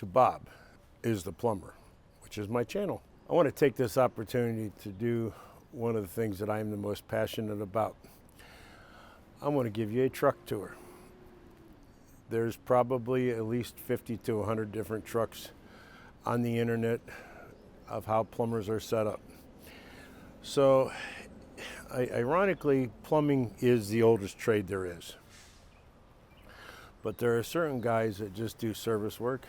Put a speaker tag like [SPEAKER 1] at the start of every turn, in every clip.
[SPEAKER 1] to Bob is the Plumber, which is my channel. I want to take this opportunity to do one of the things that I am the most passionate about. I want to give you a truck tour. There's probably at least 50 to 100 different trucks on the internet of how plumbers are set up. So, ironically, plumbing is the oldest trade there is. But there are certain guys that just do service work,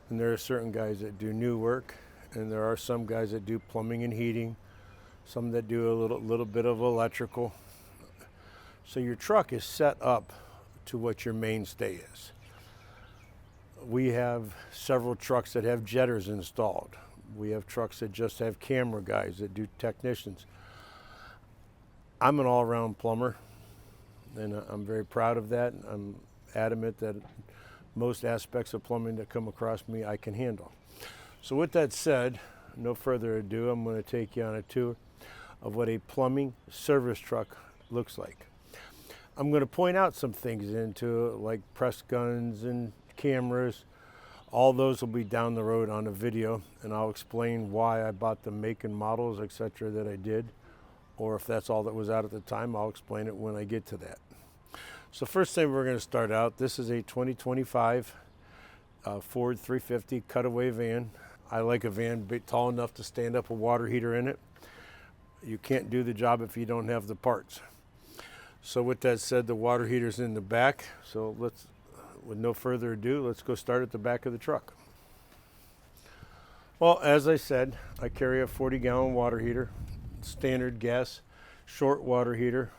[SPEAKER 1] and there are certain guys that do new work, and there are some guys that do plumbing and heating, some that do a little bit of electrical. So your truck is set up to what your mainstay is. We have several trucks that have jetters installed. We have trucks that just have camera guys that do technicians. I'm an all-around plumber, and I'm very proud of that. I'm adamant that most aspects of plumbing that come across me I can handle. So with that said, no further ado, I'm going to take you on a tour of what a plumbing service truck looks like. I'm going to point out some things into it, like press guns and cameras. All those will be down the road on a video, and I'll explain why I bought the make and models, etc. that I did, or if that's all that was out at the time, I'll explain it when I get to that. So first thing we're going to start out, this is a 2025 Ford 350 cutaway van. I like a van tall enough to stand up a water heater in it. You can't do the job if you don't have the parts. So with that said, the water heater's in the back. So let's, with no further ado, let's go start at the back of the truck. Well, as I said, I carry a 40-gallon water heater, standard gas, short water heater.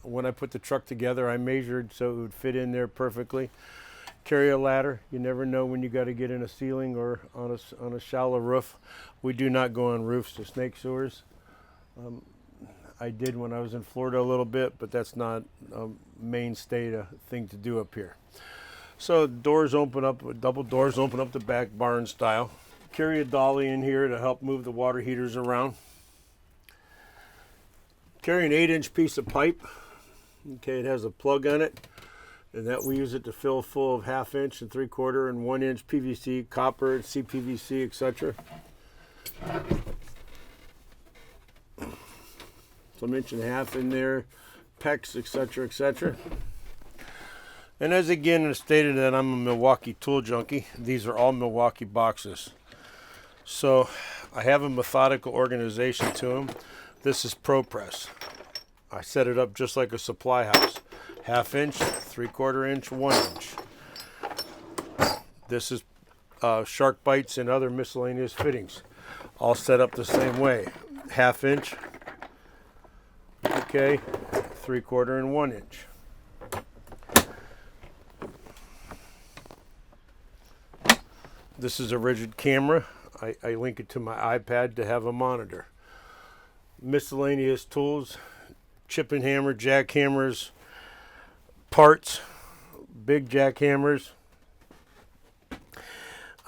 [SPEAKER 1] When I put the truck together, I measured so it would fit in there perfectly. Carry a ladder. You never know when you got to get in a ceiling or on a shallow roof. We do not go on roofs to snake sewers. I did when I was in Florida a little bit, but that's not a mainstay thing to do up here. So doors open up, double doors open up the back, barn style. Carry a dolly in here to help move the water heaters around. Carry an 8-inch piece of pipe. Okay, it has a plug on it, and that we use it to fill full of 1/2 inch and 3/4 and 1-inch PVC, copper, CPVC, etc. Some 1.5 inch in there, PEX, etc., etc. And as again I stated that I'm a Milwaukee tool junkie, these are all Milwaukee boxes. So I have a methodical organization to them. This is ProPress. I set it up just like a supply house. 1/2 inch, 3/4 inch, 1 inch. This is shark bites and other miscellaneous fittings. All set up the same way. 1/2 inch, okay, 3/4 and 1 inch. This is a rigid camera. I link it to my iPad to have a monitor. Miscellaneous tools, chip and hammer, jackhammers, parts, big jackhammers.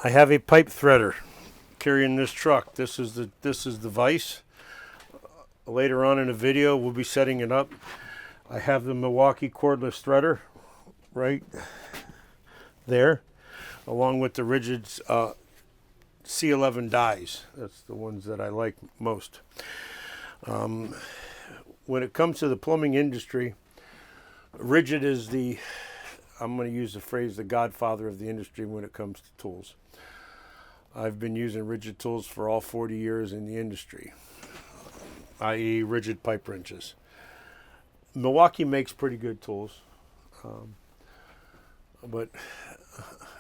[SPEAKER 1] I have a pipe threader carrying this truck. This is the vise. Later on in the video, we'll be setting it up. I have the Milwaukee cordless threader right there, along with the rigid C11 dies. That's the ones that I like most. When it comes to the plumbing industry, rigid is I'm going to use the phrase, the godfather of the industry when it comes to tools. I've been using rigid tools for all 40 years in the industry, i.e. rigid pipe wrenches. Milwaukee makes pretty good tools, but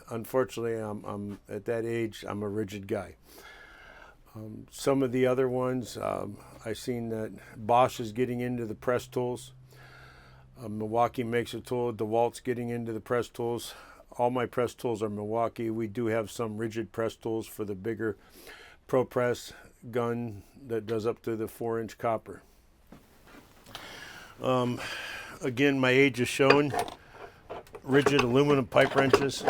[SPEAKER 1] unfortunately I'm at that age, I'm a rigid guy. Some of the other ones, I've seen that Bosch is getting into the press tools. Milwaukee makes a tool. DeWalt's getting into the press tools. All my press tools are Milwaukee. We do have some rigid press tools for the bigger ProPress gun that does up to the 4-inch copper. Again, my age is showing. Rigid aluminum pipe wrenches.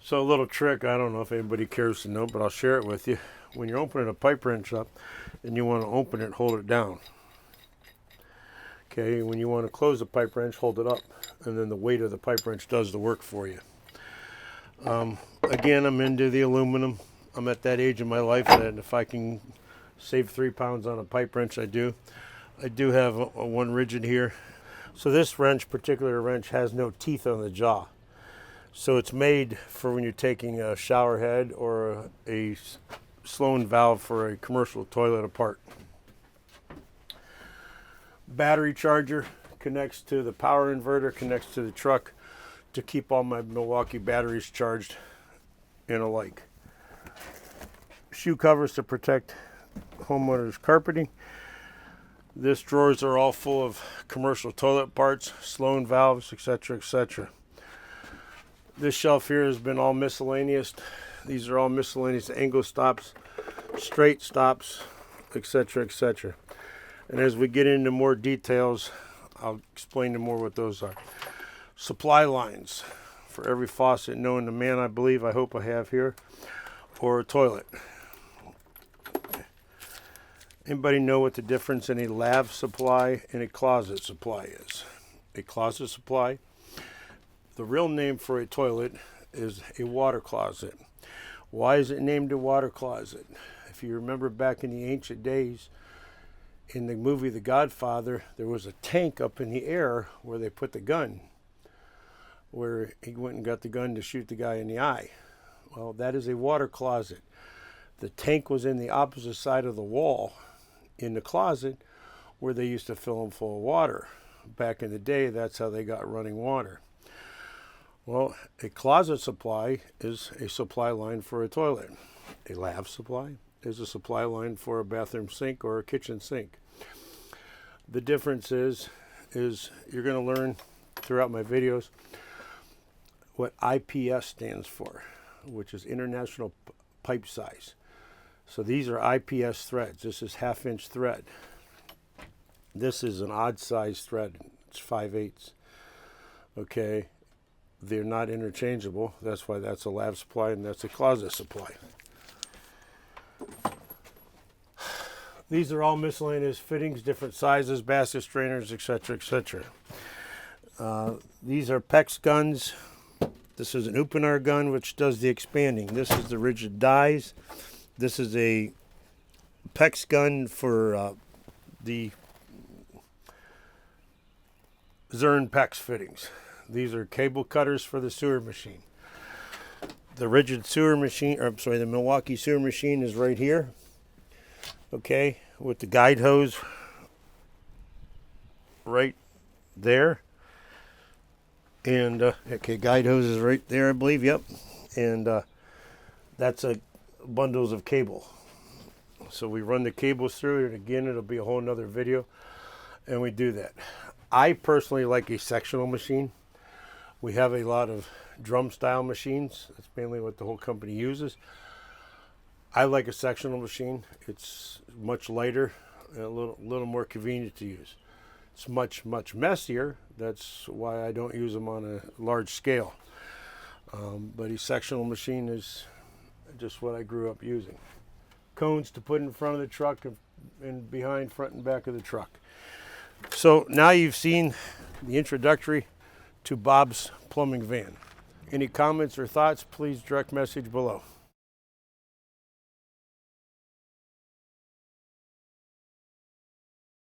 [SPEAKER 1] So a little trick, I don't know if anybody cares to know, but I'll share it with you. When you're opening a pipe wrench up and you want to open it, hold it down. Okay, when you want to close the pipe wrench, hold it up, and then the weight of the pipe wrench does the work for you. Again, I'm into the aluminum. I'm at that age in my life that if I can save 3 pounds on a pipe wrench, I do. I do have a one rigid here. So this particular wrench, has no teeth on the jaw. So it's made for when you're taking a shower head or a Sloan valve for a commercial toilet apart. Battery charger connects to the power inverter, connects to the truck to keep all my Milwaukee batteries charged and alike. Shoe covers to protect homeowners' carpeting. This drawers are all full of commercial toilet parts, Sloan valves, etc., etc. This shelf here has been all miscellaneous. These are all miscellaneous angle stops, straight stops, etc., etc. And as we get into more details, I'll explain to more what those are. Supply lines for every faucet known to man, I believe, I hope I have here, or a toilet. Anybody know what the difference in a lav supply and a closet supply is? A closet supply, the real name for a toilet is a water closet. Why is it named a water closet? If you remember back in the ancient days, in the movie The Godfather, there was a tank up in the air where they put the gun, where he went and got the gun to shoot the guy in the eye. Well, that is a water closet. The tank was in the opposite side of the wall in the closet where they used to fill them full of water. Back in the day, that's how they got running water. Well, a closet supply is a supply line for a toilet. A lav supply is a supply line for a bathroom sink or a kitchen sink. The difference is you're going to learn throughout my videos what IPS stands for, which is International Pipe Size. So these are IPS threads. This is 1/2 inch thread. This is an odd size thread. It's 5/8. Okay, they're not interchangeable. That's why that's a lav supply and that's a closet supply. These are all miscellaneous fittings, different sizes, basket strainers, etc., etc. These are PEX guns. This is an Upinar gun, which does the expanding. This is the rigid dies. This is a PEX gun for the Zern PEX fittings. These are cable cutters for the sewer machine. The rigid sewer machine, or I'm sorry, the Milwaukee sewer machine is right here. Okay, with the guide hose right there. And, okay, guide hose is right there, I believe, yep. And that's bundles of cable. So we run the cables through it. Again, it'll be a whole nother video. And we do that. I personally like a sectional machine. We have a lot of drum style machines. That's mainly what the whole company uses. I like a sectional machine. It's much lighter and a little more convenient to use. It's much messier. That's why I don't use them on a large scale. But a sectional machine is just what I grew up using. Cones to put in front of the truck and behind, front and back of the truck. So now you've seen the introductory to Bob's plumbing van. Any comments or thoughts, please direct message below.